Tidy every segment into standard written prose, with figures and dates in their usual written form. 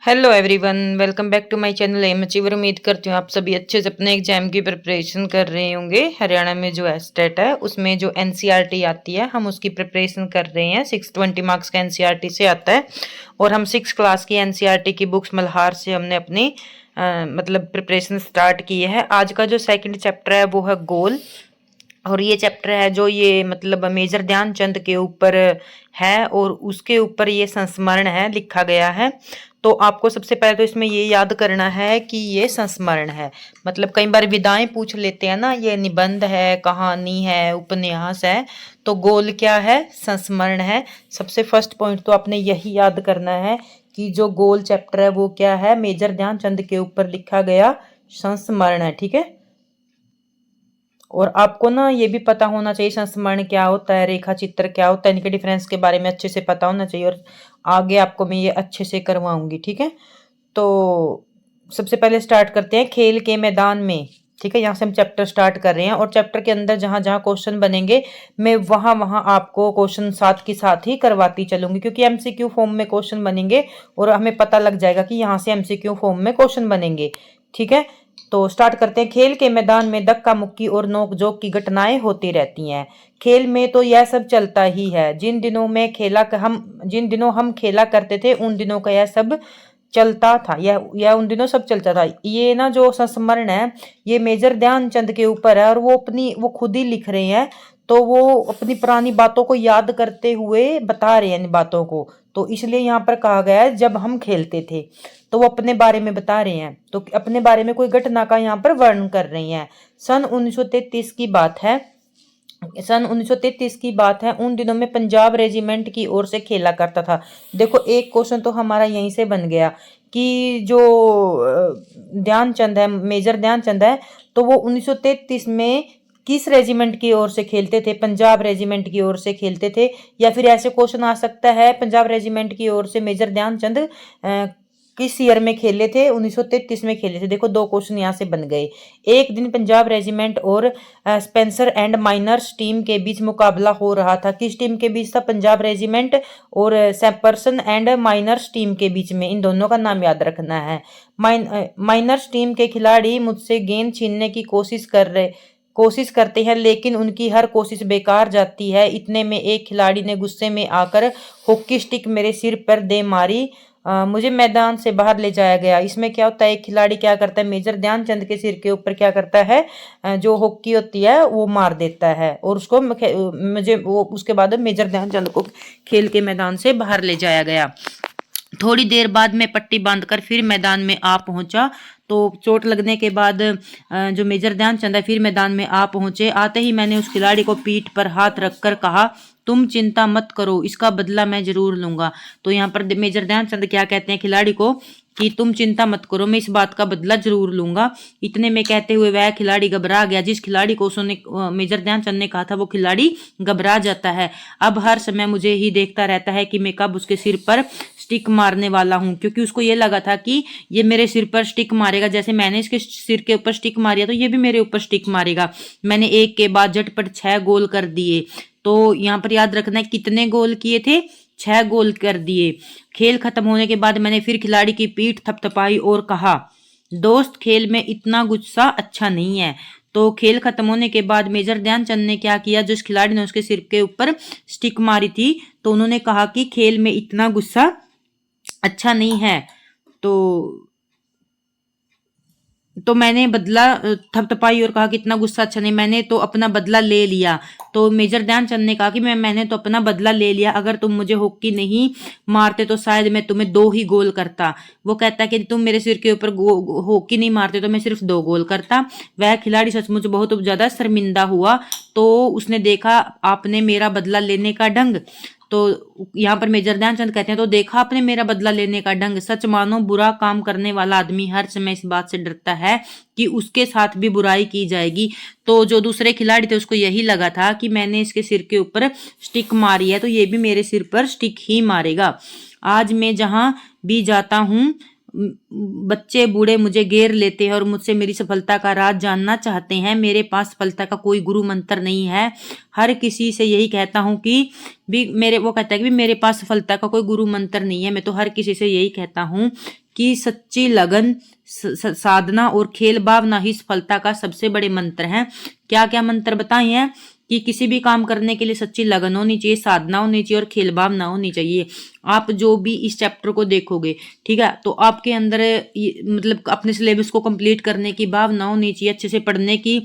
Hello everyone, welcome back to my channel M achiever. उम्मीद करती हूँ आप सभी अच्छे से अपने एग्जाम की प्रिपरेशन कर रहे होंगे। हरियाणा में जो एस्टेट है उसमें जो एनसीईआरटी आती है हम उसकी प्रिपरेशन कर रहे हैं। 620 मार्क्स का एनसीईआरटी से आता है और हम 6 क्लास की एनसीईआरटी की बुक्स मल्हार से हमने अपनी मतलब प्रिपरेशन स्टार्ट की है। आज का जो सेकंड चैप्टर है वो है गोल, और ये चैप्टर है जो ये मतलब मेजर ध्यानचंद के ऊपर है और उसके ऊपर ये संस्मरण है लिखा गया है। तो आपको सबसे पहले तो इसमें ये याद करना है कि ये संस्मरण है। मतलब कई बार विधाएं पूछ लेते हैं ना, ये निबंध है, कहानी है, उपन्यास है। तो गोल क्या है? संस्मरण है। सबसे फर्स्ट पॉइंट तो आपने यही याद करना है कि जो गोल चैप्टर है वो क्या है? मेजर ध्यानचंद के ऊपर लिखा गया संस्मरण है। ठीक है। और आपको ना ये भी पता होना चाहिए संस्मरण क्या होता है, रेखा चित्र क्या होता है, इनके डिफरेंस के बारे में अच्छे से पता होना चाहिए। और आगे आपको मैं ये अच्छे से करवाऊंगी। ठीक है। तो सबसे पहले स्टार्ट करते हैं खेल के मैदान में। ठीक है, यहाँ से हम चैप्टर स्टार्ट कर रहे हैं और चैप्टर के अंदर जहां जहां क्वेश्चन बनेंगे मैं वहां वहां आपको क्वेश्चन साथ के साथ ही करवाती चलूंगी, क्योंकि एमसीक्यू फॉर्म में क्वेश्चन बनेंगे और हमें पता लग जाएगा कि यहाँ से एमसीक्यू फॉर्म में क्वेश्चन बनेंगे। ठीक है। तो स्टार्ट करते हैं। खेल के मैदान में धक्का मुक्की और नोकझोंक की घटनाएं होती रहती हैं। खेल में तो यह सब चलता ही है। जिन दिनों हम खेला करते थे उन दिनों का यह सब चलता था। यह उन दिनों सब चलता था। ये ना जो संस्मरण है ये मेजर ध्यानचंद के ऊपर है और वो खुद ही लिख रहे हैं। तो वो अपनी पुरानी बातों को याद करते हुए बता रहे हैं इन बातों को। तो इसलिए यहाँ पर कहा गया है जब हम खेलते थे। तो वो अपने बारे में बता रहे हैं, तो अपने बारे में कोई घटना का यहाँ पर वर्णन कर रही हैं। सन 1933 की बात है। सन 1933 की बात है। उन दिनों में पंजाब रेजिमेंट की ओर से खेला करता था। देखो एक क्वेश्चन तो हमारा यहीं से बन गया कि जो ध्यानचंद है, मेजर ध्यानचंद है, तो वो 1933 में किस रेजिमेंट की ओर से खेलते थे? पंजाब रेजिमेंट की ओर से खेलते थे। या फिर ऐसे क्वेश्चन आ सकता है पंजाब रेजिमेंट की ओर से मेजर ध्यानचंद किस ईयर में खेले थे? 1933 में खेले थे। देखो दो क्वेश्चन यहाँ से बन गए। एक दिन पंजाब रेजिमेंट और स्पेंसर एंड माइनर्स टीम के बीच मुकाबला हो रहा था। किस टीम के बीच था? पंजाब रेजिमेंट और सैपर्सन एंड माइनर्स टीम के बीच में। इन दोनों का नाम याद रखना है। माइनर्स टीम के खिलाड़ी मुझसे गेंद छीनने की कोशिश करते हैं, लेकिन उनकी हर कोशिश बेकार जाती है। इतने में एक खिलाड़ी ने गुस्से में आकर हॉकी स्टिक मेरे सिर पर दे मारी। मुझे मैदान से बाहर ले जाया गया। इसमें क्या होता है, एक खिलाड़ी क्या करता है, मेजर ध्यानचंद के सिर के ऊपर क्या करता है, जो हॉकी होती है वो मार देता है और उसको मुझे वो उसके बाद मेजर ध्यानचंद को खेल के मैदान से बाहर ले जाया गया। थोड़ी देर बाद मैं पट्टी बांधकर फिर मैदान में आ पहुंचा। तो चोट लगने के बाद जो मेजर ध्यानचंद है फिर मैदान में आ पहुंचे। आते ही मैंने उस खिलाड़ी को पीठ पर हाथ रखकर कहा, तुम चिंता मत करो, इसका बदला मैं जरूर लूंगा। तो यहाँ पर मेजर ध्यानचंद क्या कहते हैं खिलाड़ी को कि तुम चिंता मत करो, मैं इस बात का बदला जरूर लूंगा। इतने में कहते हुए वह खिलाड़ी घबरा गया। जिस खिलाड़ी को उसने मेजर ध्यानचंद ने कहा था वो खिलाड़ी घबरा जाता है। अब हर समय मुझे ही देखता रहता है कि मैं कब उसके सिर पर स्टिक मारने वाला हूं, क्योंकि उसको ये लगा था कि ये मेरे सिर पर स्टिक मारेगा। जैसे मैंने इसके सिर के ऊपर स्टिक मारी तो ये भी मेरे ऊपर स्टिक मारेगा। मैंने एक के बाद झटपट 6 गोल कर दिए। तो यहाँ पर याद रखना है कितने गोल किए थे? 6 गोल कर दिए। खेल खत्म होने के बाद मैंने फिर खिलाड़ी की पीठ थपथपाई और कहा, दोस्त खेल में इतना गुस्सा अच्छा नहीं है। तो खेल खत्म होने के बाद मेजर ध्यानचंद ने क्या किया, जिस खिलाड़ी ने उसके सिर के ऊपर स्टिक मारी थी तो उन्होंने कहा कि खेल में इतना गुस्सा अच्छा नहीं है। तो मैंने बदला थपथपाई और कहा कि इतना गुस्सा अच्छा नहीं, मैंने तो अपना बदला ले लिया। तो मेजर ध्यानचंद ने कहा कि मैंने तो अपना बदला ले लिया। अगर तुम मुझे हॉकी नहीं मारते तो शायद मैं तुम्हें 2 ही गोल करता। वो कहता कि तुम मेरे सिर के ऊपर हॉकी नहीं मारते तो मैं सिर्फ 2 गोल करता। वह खिलाड़ी सचमुच बहुत ज्यादा शर्मिंदा हुआ। तो उसने देखा आपने मेरा बदला लेने का ढंग। तो यहाँ पर मेजर ध्यानचंद कहते हैं, तो देखा आपने मेरा बदला लेने का ढंग। सच मानो बुरा काम करने वाला आदमी हर समय इस बात से डरता है कि उसके साथ भी बुराई की जाएगी। तो जो दूसरे खिलाड़ी थे उसको यही लगा था कि मैंने इसके सिर के ऊपर स्टिक मारी है तो ये भी मेरे सिर पर स्टिक ही मारेगा। आज मैं जहां भी जाता हूं बच्चे बूढ़े मुझे घेर लेते हैं और मुझसे मेरी सफलता का राज जानना चाहते हैं। मेरे पास सफलता का कोई गुरु मंत्र नहीं है। हर किसी से यही कहता हूं कि वो कहता है कि मेरे पास सफलता का कोई गुरु मंत्र नहीं है। मैं तो हर किसी से यही कहता हूं कि सच्ची लगन, साधना और खेल भावना ही सफलता का सबसे बड़े मंत्र हैं। क्या क्या मंत्र बताए हैं कि किसी भी काम करने के लिए सच्ची लगन होनी चाहिए, साधना होनी चाहिए और खेल भावना होनी चाहिए। आप जो भी इस चैप्टर को देखोगे, ठीक है, तो आपके अंदर मतलब अपने सिलेबस को कंप्लीट करने की भावना होनी चाहिए, अच्छे से पढ़ने की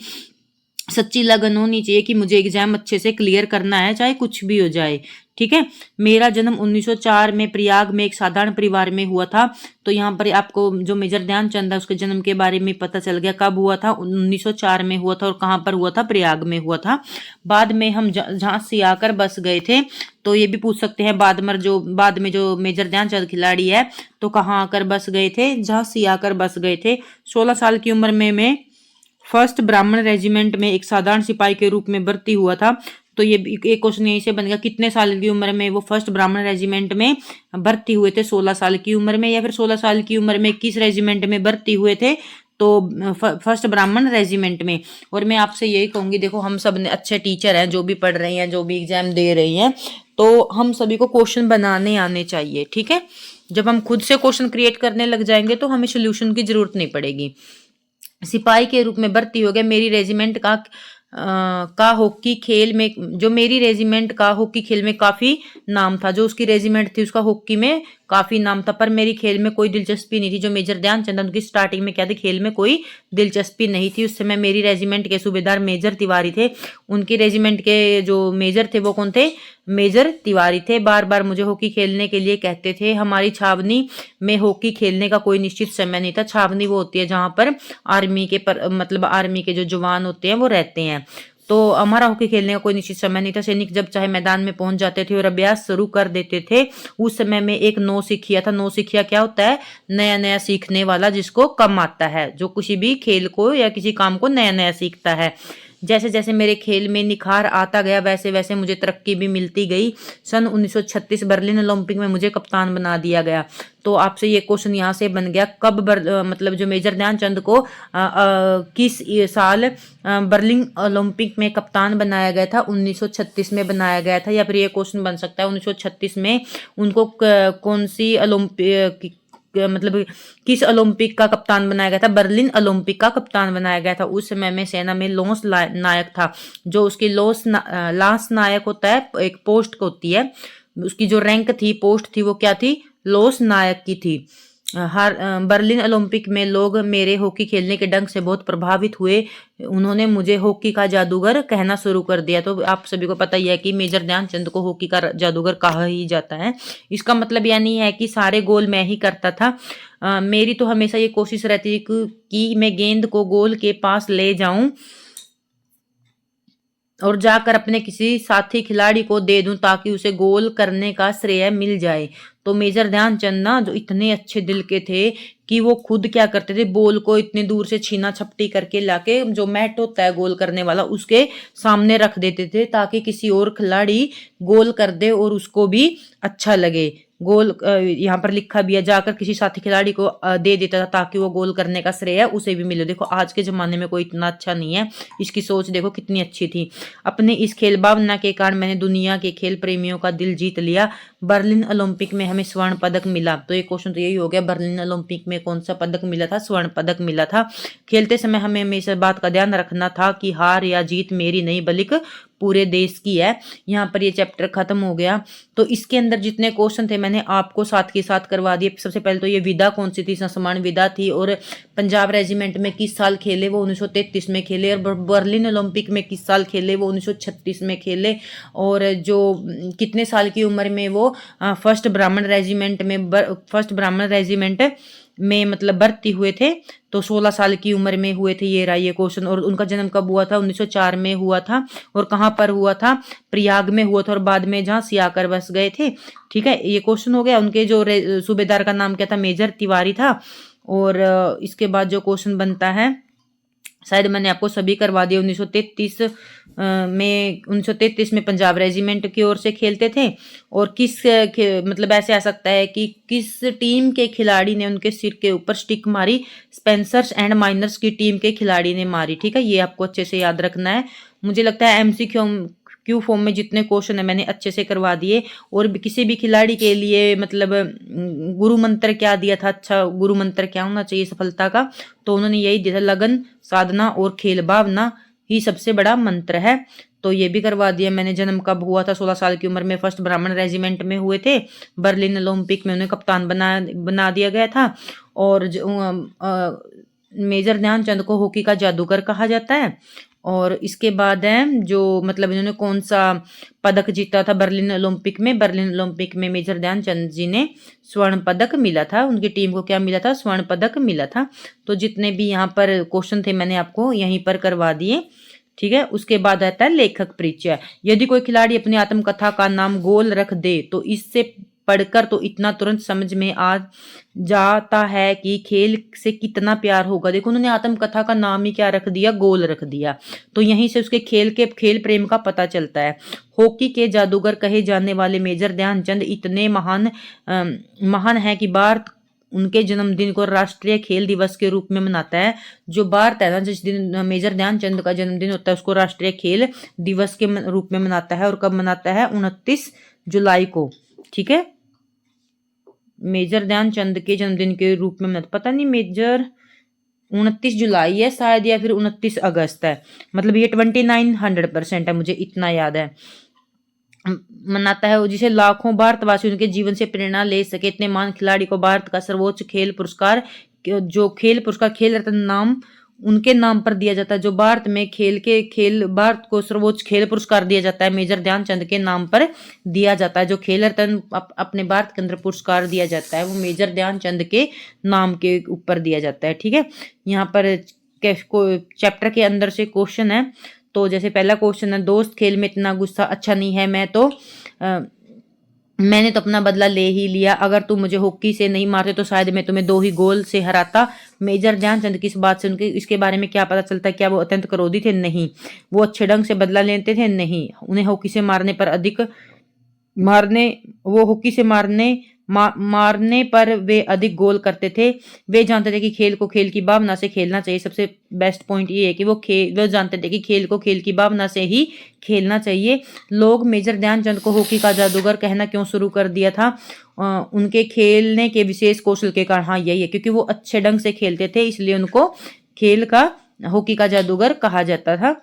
सच्ची लगन होनी चाहिए कि मुझे एग्जाम अच्छे से क्लियर करना है, चाहे कुछ भी हो जाए। ठीक है। मेरा जन्म 1904 में प्रयाग में एक साधारण परिवार में हुआ था। तो यहाँ पर आपको जो मेजर ध्यानचंद है उसके जन्म के बारे में पता चल गया। कब हुआ था? 1904 में हुआ था। और कहाँ पर हुआ था? प्रयाग में हुआ था। बाद में हम झांसी आकर बस गए थे। तो ये भी पूछ सकते हैं बाद में जो मेजर ध्यानचंद खिलाड़ी है तो कहाँ आकर बस गए थे? झांसी आकर बस गए थे। 16 साल की उम्र में मैं फर्स्ट ब्राह्मण रेजिमेंट में एक साधारण सिपाही के रूप में भर्ती हुआ था। तो ये एक क्वेश्चन यहीं से बन गया, कितने साल की उम्र में वो फर्स्ट ब्राह्मण रेजिमेंट में भर्ती हुए थे? 16 साल की उम्र में। या फिर 16 साल की उम्र में किस रेजिमेंट में भर्ती हुए थे? तो फर्स्ट ब्राह्मण रेजिमेंट में। और मैं आपसे यही कहूंगी, देखो हम सब अच्छे टीचर हैं, जो भी पढ़ रही हैं, जो भी एग्जाम दे रही हैं, तो हम सभी को क्वेश्चन बनाने आने चाहिए। ठीक है। जब हम खुद से क्वेश्चन क्रिएट करने लग जाएंगे तो हमें सोल्यूशन की जरूरत नहीं पड़ेगी। सिपाही के रूप में भर्ती हो गया। मेरी रेजिमेंट का हॉकी खेल में, जो मेरी रेजिमेंट का हॉकी खेल में काफी नाम था। जो उसकी रेजिमेंट थी उसका हॉकी में काफी नाम था, पर मेरी खेल में कोई दिलचस्पी नहीं थी। जो मेजर ध्यानचंद उनकी स्टार्टिंग में क्या थी? खेल में कोई दिलचस्पी नहीं थी। उस समय मेरी रेजिमेंट के सूबेदार मेजर तिवारी थे। उनकी रेजिमेंट के जो मेजर थे वो कौन थे? मेजर तिवारी थे। बार बार मुझे हॉकी खेलने के लिए कहते थे। हमारी छावनी में हॉकी खेलने का कोई निश्चित समय नहीं था। छावनी वो होती है जहां पर आर्मी के जो जवान होते हैं वो रहते हैं। तो हमारा हॉकी खेलने का कोई निश्चित समय नहीं था। सैनिक जब चाहे मैदान में पहुंच जाते थे और अभ्यास शुरू कर देते थे। उस समय में एक नौसिखिया था। नौसिखिया क्या होता है? नया नया सीखने वाला, जिसको कम आता है, जो किसी भी खेल को या किसी काम को नया नया सीखता है। जैसे जैसे मेरे खेल में निखार आता गया वैसे वैसे मुझे तरक्की भी मिलती गई। सन 1936 बर्लिन ओलंपिक में मुझे कप्तान बना दिया गया। तो आपसे ये क्वेश्चन यहाँ से बन गया, कब मतलब जो मेजर ध्यानचंद को किस साल बर्लिन ओलंपिक में कप्तान बनाया गया था? 1936 में बनाया गया था। या फिर ये क्वेश्चन बन सकता है 1936 में उनको कौन सी ओलंपिक मतलब किस ओलंपिक का कप्तान बनाया गया था? बर्लिन ओलंपिक का कप्तान बनाया गया था। उस समय में सेना में लॉन्स नायक था। जो उसकी लांस नायक होता है, एक पोस्ट होती है, उसकी जो रैंक थी, पोस्ट थी, वो क्या थी? लॉन्स नायक की थी। बर्लिन ओलंपिक में लोग मेरे हॉकी खेलने के ढंग से बहुत प्रभावित हुए। उन्होंने मुझे हॉकी का जादूगर कहना शुरू कर दिया। तो आप सभी को पता ही है कि मेजर ध्यानचंद को हॉकी का जादूगर कहा ही जाता है। इसका मतलब यह नहीं है कि सारे गोल मैं ही करता था। मेरी तो हमेशा ये कोशिश रहती है कि मैं गेंद को गोल के पास ले जाऊं और जाकर अपने किसी साथी खिलाड़ी को दे दूं ताकि उसे गोल करने का श्रेय मिल जाए। तो मेजर ध्यानचंद ना जो इतने अच्छे दिल के थे कि वो खुद क्या करते थे? बॉल को इतनी दूर से छीना छपटी करके लाके जो मैट होता है गोल करने वाला उसके सामने रख देते थे ताकि किसी और खिलाड़ी गोल कर दे और उसको भी अच्छा लगे। गोल यहाँ पर लिखा भी है, जाकर किसी साथी खिलाड़ी को दे देता था ताकि वो गोल करने का श्रेय उसे भी मिले। देखो आज के जमाने में कोई इतना अच्छा नहीं है। इसकी सोच देखो कितनी अच्छी थी। अपने इस खेल भावना के कारण मैंने दुनिया के खेल प्रेमियों का दिल जीत लिया। बर्लिन ओलंपिक में हमें स्वर्ण पदक मिला। तो ये क्वेश्चन तो यही हो गया, बर्लिन ओलंपिक में कौन सा पदक मिला था? स्वर्ण पदक मिला था। खेलते समय हमें हमेशा बात का ध्यान रखना था कि हार या जीत मेरी नहीं बल्कि पूरे देश की है। यहाँ पर ये चैप्टर खत्म हो गया। तो इसके अंदर जितने क्वेश्चन थे मैंने आपको साथ के साथ करवा दिए। सबसे पहले तो ये विदा कौन सी थी? समान विदा थी। और पंजाब रेजिमेंट में किस साल खेले? वो 1933 में खेले। और बर्लिन ओलंपिक में किस साल खेले? वो 1936 में खेले। और जो कितने साल की उम्र में वो फर्स्ट ब्राह्मण रेजिमेंट में मतलब भर्ती हुए थे? तो 16 साल की उम्र में हुए थे। ये रहा ये क्वेश्चन। और उनका जन्म कब हुआ था? 1904 में हुआ था। और कहाँ पर हुआ था? प्रयाग में हुआ था। और बाद में झांसी आकर बस गए थे। ठीक है, ये क्वेश्चन हो गया। उनके जो सूबेदार का नाम क्या था? मेजर तिवारी था। और इसके बाद जो क्वेश्चन बनता है, शायद मैंने आपको सभी करवा दिया। 1933 में पंजाब रेजिमेंट की ओर से खेलते थे। और मतलब ऐसे आ सकता है कि किस टीम के खिलाड़ी ने उनके सिर के ऊपर स्टिक मारी? स्पेंसर्स एंड माइनर्स की टीम के खिलाड़ी ने मारी। ठीक है, ये आपको अच्छे से याद रखना है। मुझे लगता है MCQ MCQ फॉर्म में जितने क्वेश्चन है मैंने अच्छे से करवा दिए। और किसी भी खिलाड़ी के लिए मतलब गुरु मंत्र क्या दिया था, अच्छा गुरु मंत्र क्या होना चाहिए सफलता का, तो उन्होंने यही दिया था, लगन, साधना और खेल भावना ही सबसे बड़ा मंत्र है। तो ये भी करवा दिया मैंने। जन्म कब हुआ था, 16 साल की उम्र में फर्स्ट ब्राह्मण रेजिमेंट में हुए थे। बर्लिन ओलंपिक में उन्हें कप्तान बना दिया गया था। और मेजर ध्यानचंद को हॉकी का जादूगर कहा जाता है। और इसके बाद है जो मतलब इन्होंने कौन सा पदक जीता था बर्लिन ओलंपिक में। बर्लिन ओलंपिक में मेजर ध्यानचंद जी ने स्वर्ण पदक मिला था। उनकी टीम को क्या मिला था, स्वर्ण पदक मिला था। तो जितने भी यहाँ पर क्वेश्चन थे मैंने आपको यहीं पर करवा दिए, ठीक है। उसके बाद आता है लेखक परिचय। यदि कोई खिलाड़ी अपनी आत्मकथा का नाम गोल रख दे तो इससे पढ़कर तो इतना तुरंत समझ में आ जाता है कि खेल से कितना प्यार होगा। देखो उन्होंने आत्मकथा का नाम ही क्या रख दिया, गोल रख दिया। तो यहीं से उसके खेल प्रेम का पता चलता है। हॉकी के जादूगर कहे जाने वाले मेजर ध्यानचंद इतने महान है कि भारत उनके जन्मदिन को राष्ट्रीय खेल दिवस के रूप में मनाता है। जो भारत है ना, जिस दिन मेजर ध्यानचंद का जन्मदिन होता है उसको राष्ट्रीय खेल दिवस के रूप में मनाता है। और कब मनाता है, 29 जुलाई को, ठीक है। मेजर ध्यानचंद के जन्मदिन के रूप में मनाता, पता नहीं मेजर 29 जुलाई है शायद या फिर 29 अगस्त है, मतलब ये 2900% है, मुझे इतना याद है। मनाता है, जिसे लाखों भारतवासी उनके जीवन से प्रेरणा ले सके। इतने महान खिलाड़ी को भारत का सर्वोच्च खेल पुरस्कार, जो खेल पुरस्कार खेल रत्न नाम उनके नाम पर दिया जाता है। जो भारत में भारत को सर्वोच्च खेल पुरस्कार दिया जाता है मेजर ध्यानचंद के नाम पर दिया जाता है। जो खेल रत्न अपने भारत के अंदर पुरस्कार दिया जाता है वो मेजर ध्यानचंद के नाम के ऊपर दिया जाता है, ठीक है। यहाँ पर चैप्टर के अंदर से क्वेश्चन है। तो जैसे पहला क्वेश्चन है, दोस्त खेल में इतना गुस्सा अच्छा नहीं है, मैंने तो अपना बदला ले ही लिया। अगर तू मुझे हॉकी से नहीं मारते तो शायद मैं तुम्हें 2 ही गोल से हराता। मेजर ध्यानचंद की इस बात से उनके इसके बारे में क्या पता चलता है, क्या वो अत्यंत क्रोधी थे? नहीं। वो अच्छे ढंग से बदला लेते थे? नहीं। उन्हें हॉकी से मारने पर मारने पर वे अधिक गोल करते थे। वे जानते थे कि खेल को खेल की भावना से खेलना चाहिए। सबसे बेस्ट पॉइंट ये है कि वो जानते थे कि खेल को खेल की भावना से ही खेलना चाहिए। लोग मेजर ध्यानचंद को हॉकी का जादूगर कहना क्यों शुरू कर दिया था? उनके खेलने के विशेष कौशल के कारण। हाँ, यही है, क्योंकि वो अच्छे ढंग से खेलते थे इसलिए उनको हॉकी का जादूगर कहा जाता था।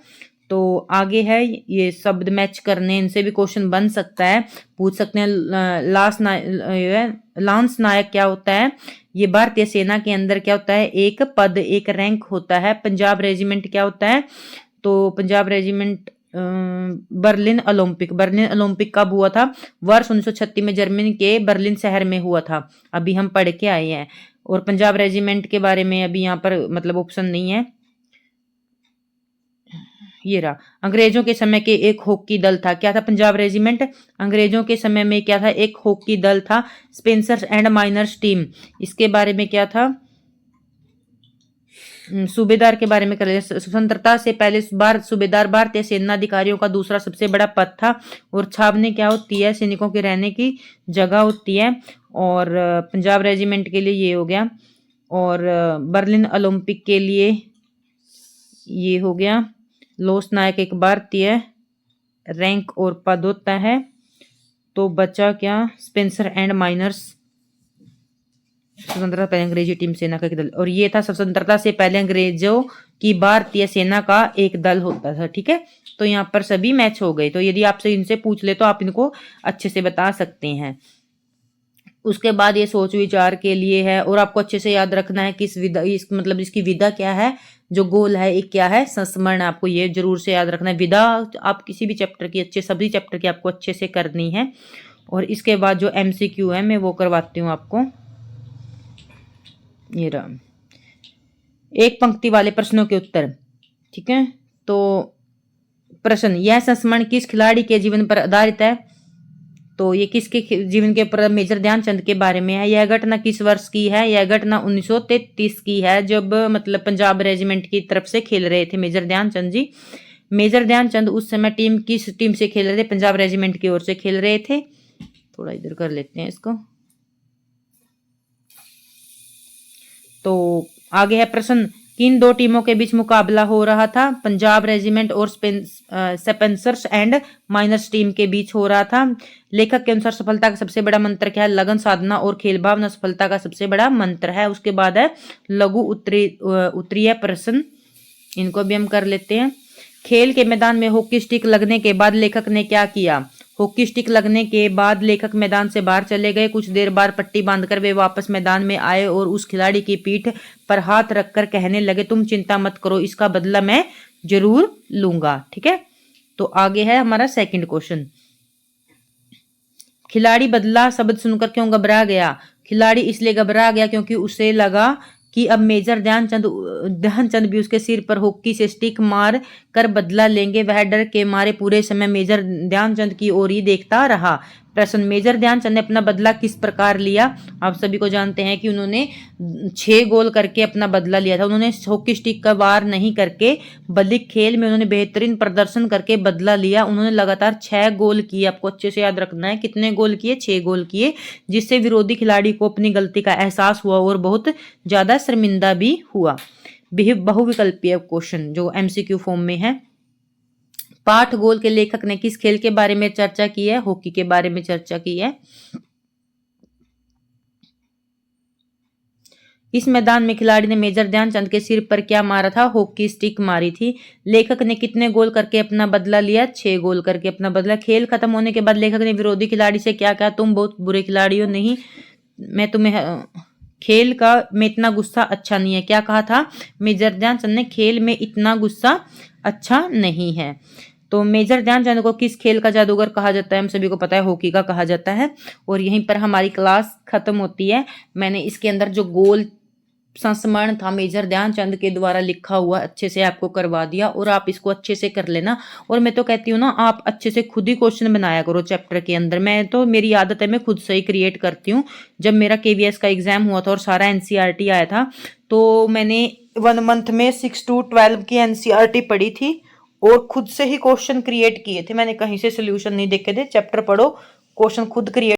तो आगे है ये शब्द मैच करने, इनसे भी क्वेश्चन बन सकता है, पूछ सकते हैं। लांस नायक क्या होता है? ये भारतीय सेना के अंदर क्या होता है, एक पद, एक रैंक होता है। पंजाब रेजिमेंट क्या होता है? तो पंजाब रेजिमेंट बर्लिन ओलंपिक कब हुआ था? वर्ष 1936 में जर्मनी के बर्लिन शहर में हुआ था। अभी हम पढ़ के आए हैं। और पंजाब रेजिमेंट के बारे में अभी यहाँ पर मतलब ऑप्शन नहीं है। ये रहा, अंग्रेजों के समय के एक हॉकी दल था। क्या था पंजाब रेजिमेंट? अंग्रेजों के समय में क्या था, एक हॉकी दल था, स्पेंसर्स एंड माइनर्स टीम। इसके बारे में क्या था, सूबेदार के बारे में कर रहे। स्वतंत्रता से पहले सूबेदार भारतीय सेना अधिकारियों का दूसरा सबसे बड़ा पद था। और छावनी क्या होती है, सैनिकों के रहने की जगह होती है। और पंजाब रेजिमेंट के लिए ये हो गया। और बर्लिन ओलंपिक के लिए ये हो गया। लोस नायक एक भारतीय रैंक और पद होता है। तो बचा क्या, स्पेंसर एंड माइनर्स, स्वतंत्रता पहले अंग्रेजी टीम सेना का एक दल। और ये था स्वतंत्रता से पहले अंग्रेजों की भारतीय सेना का एक दल होता था, ठीक है। तो यहाँ पर सभी मैच हो गए। तो यदि आपसे इनसे पूछ ले तो आप इनको अच्छे से बता सकते हैं। उसके बाद ये सोच विचार के लिए है। और आपको अच्छे से याद रखना है कि मतलब इसकी विधा क्या है, जो गोल है एक क्या है, संस्मरण। आपको ये जरूर से याद रखना है। विधा आप किसी भी चैप्टर की सभी चैप्टर की आपको अच्छे से करनी है। और इसके बाद जो MCQ है मैं वो करवाती हूँ आपको। ये रहा, एक पंक्ति वाले प्रश्नों के उत्तर, ठीक है। तो प्रश्न, यह संस्मरण किस खिलाड़ी के जीवन पर आधारित है? तो ये किसके जीवन के ऊपर, मेजर ध्यानचंद के बारे में है। यह घटना किस वर्ष की है? यह घटना 1933 की है, जब मतलब पंजाब रेजिमेंट की तरफ से खेल रहे थे मेजर ध्यानचंद जी। मेजर ध्यानचंद उस समय किस टीम से खेल रहे थे? पंजाब रेजिमेंट की ओर से खेल रहे थे। थोड़ा इधर कर लेते हैं इसको। तो आगे है प्रश्न, किन दो टीमों के बीच मुकाबला हो रहा था? पंजाब रेजिमेंट और स्पेंसर्स एंड माइनर्स टीम के बीच हो रहा था। लेखक के अनुसार सफलता का सबसे बड़ा मंत्र क्या है? लगन, साधना और खेल भावना सफलता का सबसे बड़ा मंत्र है। उसके बाद है लघु उत्तरीय प्रश्न, इनको भी हम कर लेते हैं। खेल के मैदान में हॉकी स्टिक लगने के बाद लेखक ने क्या किया? हॉकी स्टिक लगने के बाद लेखक मैदान से बाहर चले गए। कुछ देर बाद पट्टी बांधकर वे वापस मैदान में आए और उस खिलाड़ी की पीठ पर हाथ रखकर कहने लगे, तुम चिंता मत करो, इसका बदला मैं जरूर लूंगा। ठीक है, तो आगे है हमारा सेकंड क्वेश्चन। खिलाड़ी बदला शब्द सुनकर क्यों घबरा गया? खिलाड़ी इसलिए घबरा गया क्योंकि उसे लगा कि अब मेजर ध्यानचंद भी उसके सिर पर हॉकी से स्टिक मार कर बदला लेंगे। वह डर के मारे पूरे समय मेजर ध्यानचंद की ओर ही देखता रहा। प्रश्न, मेजर ध्यानचंद ने अपना बदला किस प्रकार लिया? आप सभी को जानते हैं कि उन्होंने 6 गोल करके अपना बदला लिया था। उन्होंने हॉकी स्टिक का वार नहीं करके बल्कि खेल में उन्होंने बेहतरीन प्रदर्शन करके बदला लिया। उन्होंने लगातार 6 गोल किए। आपको अच्छे से याद रखना है, कितने गोल किए? 6 गोल किए, जिससे विरोधी खिलाड़ी को अपनी गलती का एहसास हुआ और बहुत ज्यादा शर्मिंदा भी हुआ। बहुविकल्पीय क्वेश्चन जो एमसीक्यू फॉर्म में है। पाठ गोल के लेखक ने किस खेल के बारे में चर्चा की है? हॉकी के बारे में चर्चा की है। इस मैदान में खिलाड़ी ने मेजर ध्यानचंद के सिर पर क्या मारा था? हॉकी स्टिक मारी थी। लेखक ने कितने गोल करके अपना बदला लिया? 6 गोल करके अपना बदला। खेल खत्म होने के बाद लेखक ने विरोधी खिलाड़ी से क्या कहा? तुम बहुत बुरे खिलाड़ी हो, नहीं मैं तुम्हें खेल का में इतना गुस्सा अच्छा नहीं है। क्या कहा था मेजर ध्यानचंद ने? खेल में इतना गुस्सा अच्छा नहीं है। तो मेजर ध्यानचंद को किस खेल का जादूगर कहा जाता है? हम सभी को पता है हॉकी का कहा जाता है। और यहीं पर हमारी क्लास खत्म होती है। मैंने इसके अंदर जो गोल संस्मरण था मेजर ध्यानचंद के द्वारा लिखा हुआ अच्छे से आपको करवा दिया, और आप इसको अच्छे से कर लेना। और मैं तो कहती हूँ ना, आप अच्छे से खुद ही क्वेश्चन बनाया करो चैप्टर के अंदर। मैं तो, मेरी आदत है, मैं खुद से ही क्रिएट करती हूँ। जब मेरा केवीएस का एग्जाम हुआ था और सारा एनसीईआरटी आया था, तो मैंने 1 मंथ में 6 to 12 की एनसीईआरटी पढ़ी थी और खुद से ही क्वेश्चन क्रिएट किए थे। मैंने कहीं से सोल्यूशन नहीं देखे थे। चैप्टर पढ़ो, क्वेश्चन खुद क्रिएट